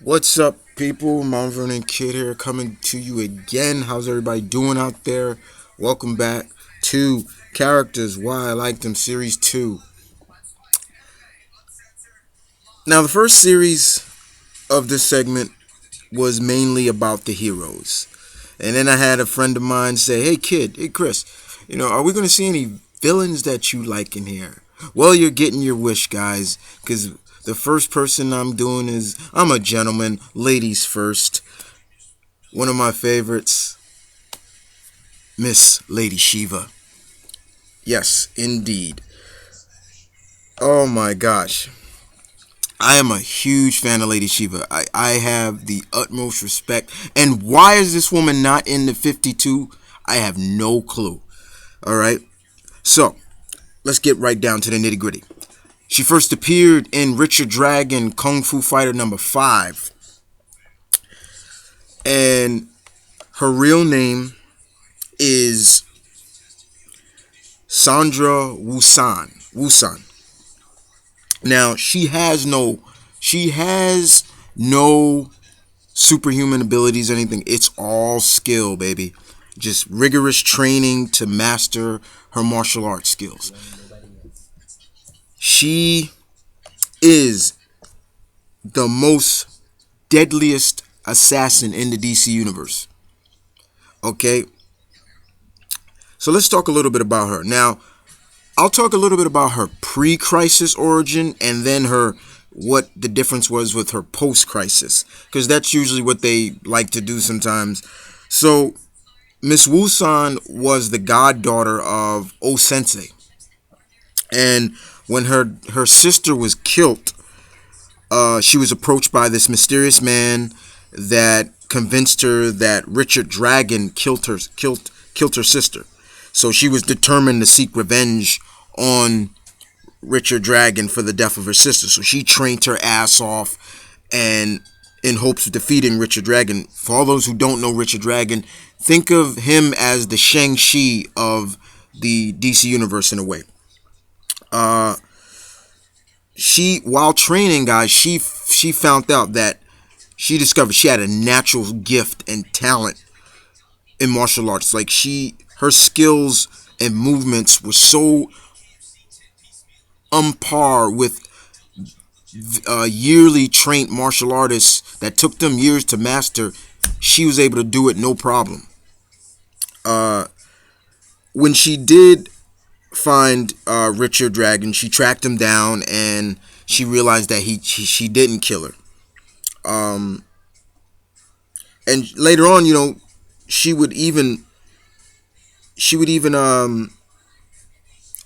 What's up, people? Mount Vernon Kid here, coming to you again. How's everybody doing out there? Welcome back to Characters Why I Like Them Series 2. Now, the first series of this segment was mainly about the heroes. And then I had a friend of mine say, "Hey, kid, hey, Chris, are we going to see any villains that you like in here?" Well, you're getting your wish, guys, because the first person I'm doing is I'm a gentleman, ladies first. One of my favorites, Miss Lady Shiva. Yes, indeed. Oh my gosh. I am a huge fan of Lady Shiva. I have the utmost respect. And why is this woman not in the 52? I have no clue. All right. So, let's get right down to the nitty gritty. She first appeared in Richard Dragon Kung Fu Fighter number 5. And her real name is Sandra Wusan. Now, she has no superhuman abilities or anything. It's all skill, baby. Just rigorous training to master her martial arts skills. She is the most deadliest assassin in the DC universe. Okay? So let's talk a little bit about her. Now, I'll talk a little bit about her pre-crisis origin and then what the difference was with her post-crisis, because that's usually what they like to do sometimes. So, Miss Wusan was the goddaughter of O Sensei, and when her sister was killed, she was approached by this mysterious man that convinced her that Richard Dragon killed her sister. So she was determined to seek revenge on Richard Dragon for the death of her sister. So she trained her ass off and in hopes of defeating Richard Dragon. For all those who don't know Richard Dragon, think of him as the Shang-Chi of the DC universe in a way. While training, guys, she found out that she discovered she had a natural gift and talent in martial arts. Like her skills and movements were so on par with yearly trained martial artists that took them years to master. She was able to do it no problem. When she did find Richard Dragon, she tracked him down and she realized that she didn't kill her. And later on, she would even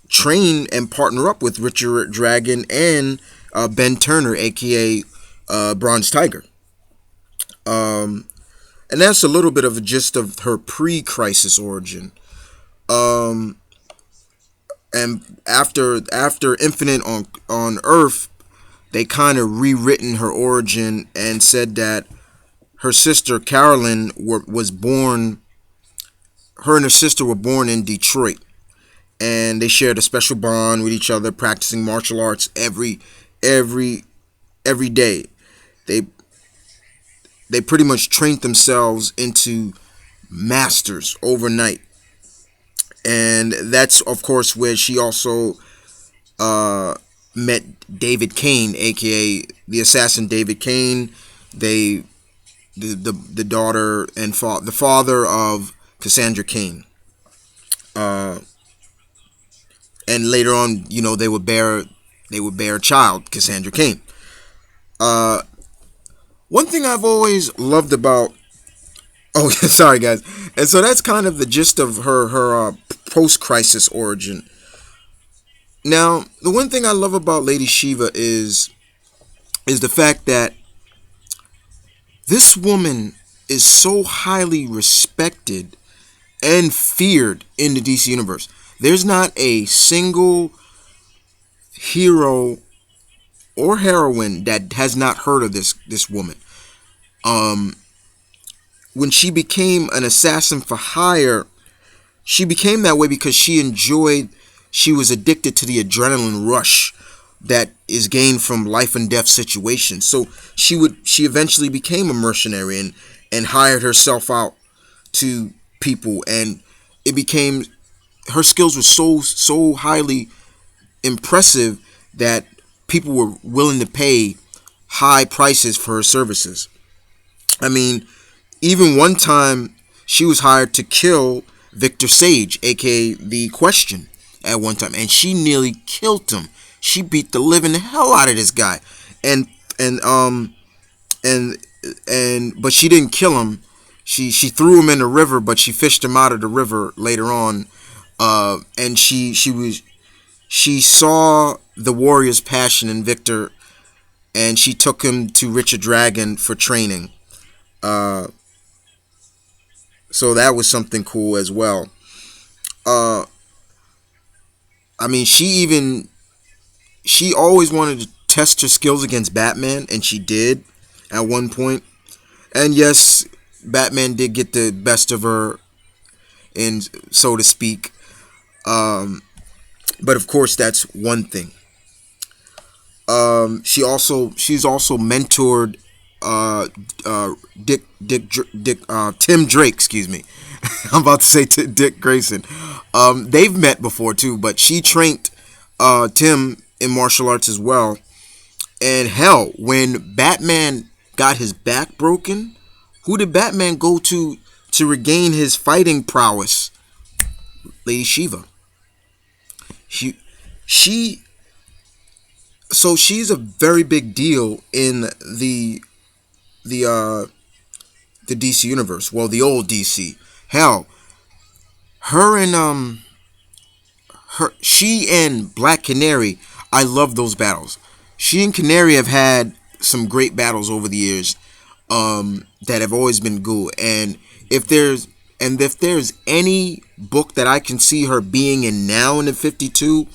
train and partner up with Richard Dragon and Ben Turner, aka Bronze Tiger. And that's a little bit of a gist of her pre-crisis origin. And after Infinite on Earth, they kind of rewritten her origin and said that her sister Carolyn was born. Her and her sister were born in Detroit, and they shared a special bond with each other, practicing martial arts every day. They pretty much trained themselves into masters overnight, and that's of course where she also met David Kane, aka the assassin David Kane. The daughter and the father of Cassandra Kane. And later on, they would bear a child, Cassandra Kane. One thing I've always loved about sorry guys. And so that's kind of the gist of her post-crisis origin. Now, the one thing I love about Lady Shiva is the fact that this woman is so highly respected and feared in the DC universe. There's not a single hero or heroine that has not heard of this woman. When she became an assassin for hire, she became that way because she was addicted to the adrenaline rush that is gained from life and death situations. So she eventually became a mercenary and hired herself out to people, and it became her skills were so highly impressive that people were willing to pay high prices for her services. I mean, even one time she was hired to kill Victor Sage, aka the Question, at one time, and she nearly killed him. She beat the living hell out of this guy, and and and but she didn't kill him. She threw him in the river, but she fished him out of the river later on. And she saw the warrior's passion in Victor, and she took him to Richard Dragon for training. Uh, so that was something cool as well. Uh, I mean, she always wanted to test her skills against Batman, and she did at one point. And yes, Batman did get the best of her, in so to speak. Um, but of course, that's one thing. She's also mentored uh, Tim Drake. Excuse me, I'm about to say Dick Grayson. They've met before too, but she trained Tim in martial arts as well. And hell, when Batman got his back broken, who did Batman go to regain his fighting prowess? Lady Shiva. She she so she's a very big deal in the uh the DC universe. Well, the old DC. Hell, her and she and Black Canary, I love those battles. She and Canary have had some great battles over the years, that have always been good. If there's if there's any book that I can see her being in now in the 52,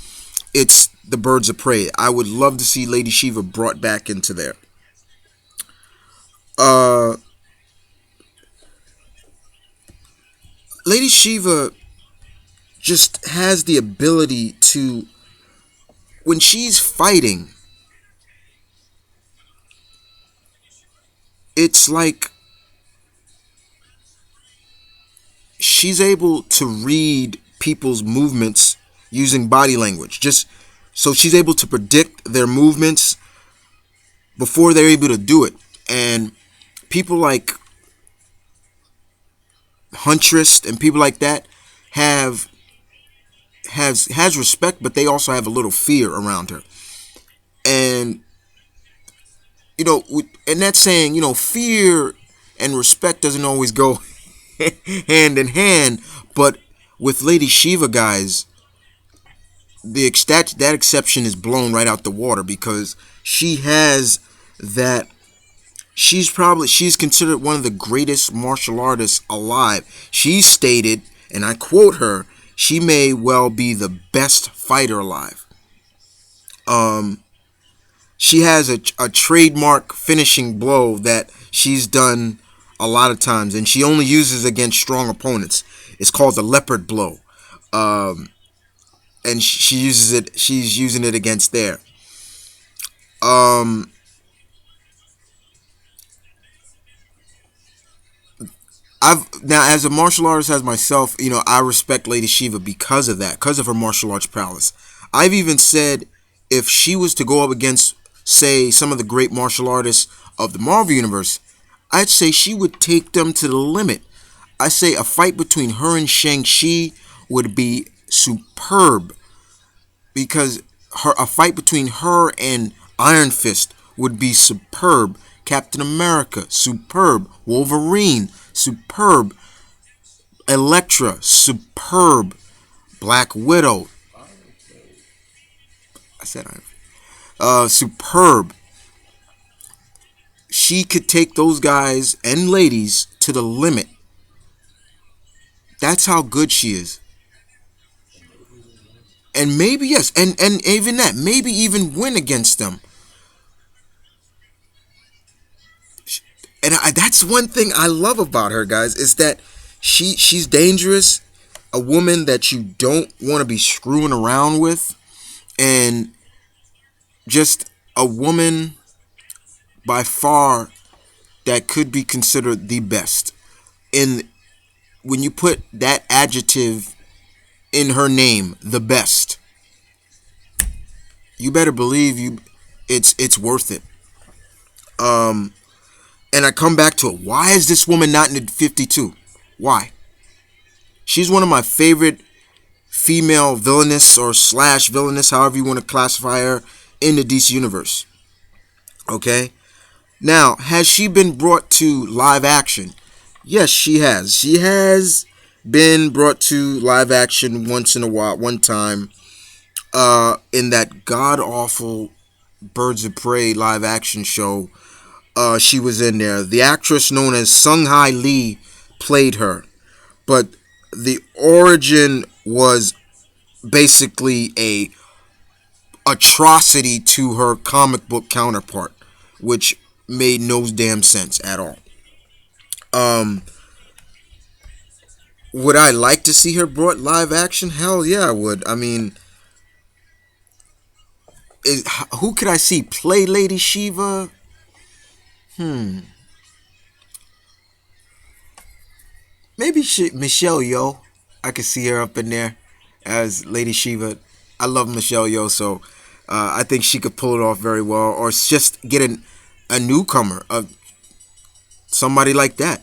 it's the Birds of Prey. I would love to see Lady Shiva brought back into there. Uh, Lady Shiva just has the ability to, when she's fighting, it's like she's able to read people's movements using body language. Just so she's able to predict their movements before they're able to do it. And people like Huntress and people like that have has respect, but they also have a little fear around her. And and that's saying, fear and respect doesn't always go hand in hand. But with Lady Shiva, guys, that exception is blown right out the water, because she has that. She's considered one of the greatest martial artists alive. She stated, and I quote her, she may well be the best fighter alive. She has a trademark finishing blow that she's done a lot of times, and she only uses against strong opponents. It's called the leopard blow. And she's using it against there. I've now, as a martial artist as myself, I respect Lady Shiva because of that, because of her martial arts prowess. I've even said, if she was to go up against, say, some of the great martial artists of the Marvel universe, I'd say she would take them to the limit. I say a fight between her and Shang-Chi would be superb, because a fight between her and Iron Fist would be superb. Captain America, superb. Wolverine, superb. Elektra, superb. Black Widow, I said superb. She could take those guys and ladies to the limit. That's how good she is. And maybe, yes, and even that, maybe even win against them. And that's one thing I love about her, guys, is that she's dangerous, a woman that you don't want to be screwing around with, and just a woman by far that could be considered the best. And when you put that adjective in her name, the best, you better believe it's worth it. And I come back to it. Why is this woman not in the 52? Why? She's one of my favorite female villainous or slash villainous, however you want to classify her, in the DC universe. Okay? Now, has she been brought to live action? Yes, she has. She has been brought to live action once in a while, one time, in that god awful Birds of Prey live action show. She was in there. The actress known as Sung Hai Lee played her, but the origin was basically a atrocity to her comic book counterpart, which made no damn sense at all. Um, would I like to see her brought live action? Hell yeah, I would. I mean, who could I see play Lady Shiva? Maybe Michelle Yeoh. I could see her up in there as Lady Shiva. I love Michelle Yeoh, so I think she could pull it off very well. Or just get a newcomer, somebody like that,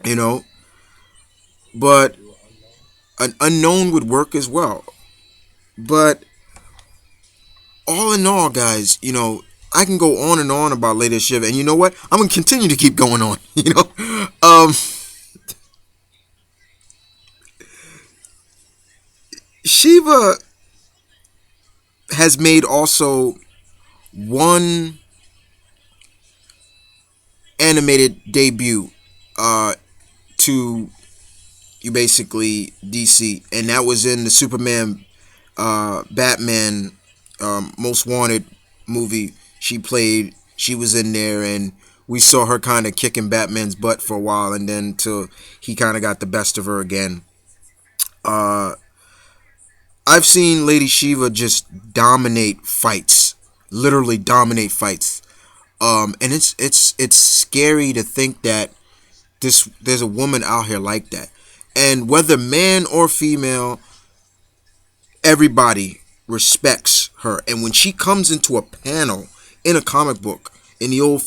you know. But an unknown would work as well. But all in all, guys, I can go on and on about Lady Shiva, and you know what? I'm gonna continue to keep going on. Shiva has made also one animated debut to you basically DC, and that was in the Superman Batman Most Wanted movie. She was in there, and we saw her kind of kicking Batman's butt for a while, and then till he kind of got the best of her again. I've seen Lady Shiva just dominate fights, literally dominate fights, and it's scary to think that there's a woman out here like that, and whether man or female, everybody respects her. And when she comes into a panel in a comic book, in the old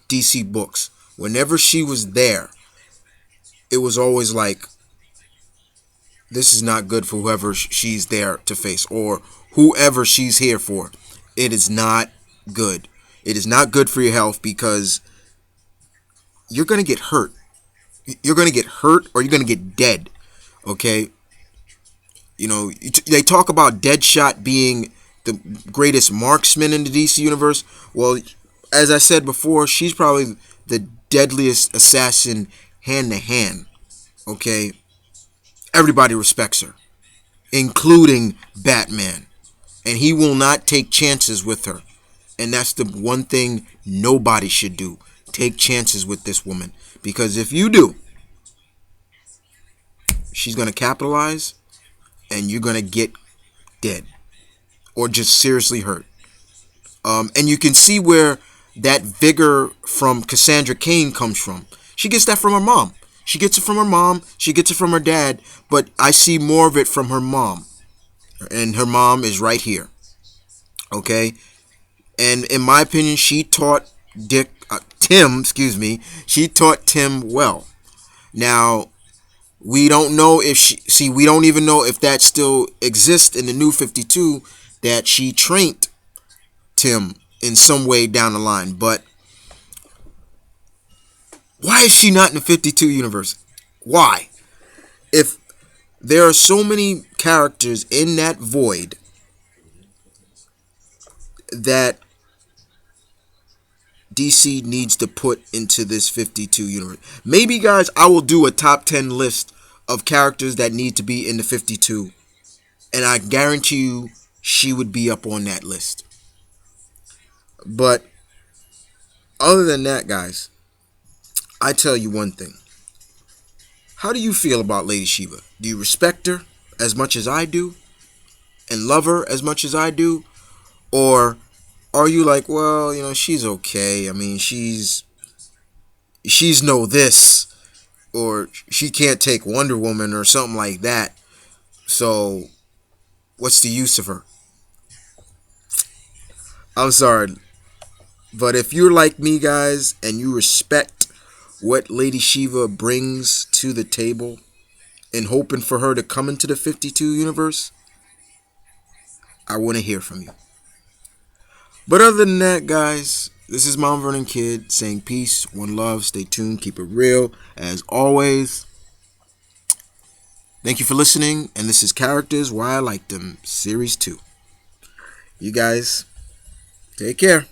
DC books, whenever she was there, it was always like, this is not good for whoever she's there to face, or whoever she's here for. It is not good. It is not good for your health, because you're going to get hurt. You're going to get hurt, or you're going to get dead. Okay? They talk about Deadshot being the greatest marksman in the DC universe. Well, as I said before, she's probably the deadliest assassin hand to hand. Okay? Everybody respects her, including Batman. And he will not take chances with her. And that's the one thing nobody should do. Take chances with this woman. Because if you do, she's going to capitalize, and you're going to get dead or just seriously hurt. And you can see where that vigor from Cassandra Cain comes from. She gets that from her mom. She gets it from her mom. She gets it from her dad. But I see more of it from her mom. And her mom is right here. Okay? And in my opinion, she taught Tim, she taught Tim well. Now, we don't know if we don't even know if that still exists in the new 52, that she trained Tim in some way down the line. But why is she not in the 52 universe? Why? If there are so many characters in that void that DC needs to put into this 52 universe. Maybe, guys, I will do a top 10 list of characters that need to be in the 52. And I guarantee you she would be up on that list. But other than that, guys, I tell you one thing. How do you feel about Lady Shiva? Do you respect her as much as I do? And love her as much as I do? Or Are you like, well, she's okay. I mean, she's no this, or she can't take Wonder Woman or something like that. So what's the use of her? I'm sorry, but if you're like me, guys, and you respect what Lady Shiva brings to the table and hoping for her to come into the 52 universe, I want to hear from you. But other than that, guys, this is Mount Vernon Kid saying peace, one love, stay tuned, keep it real. As always, thank you for listening, and this is Characters Why I Like Them, Series 2. You guys, take care.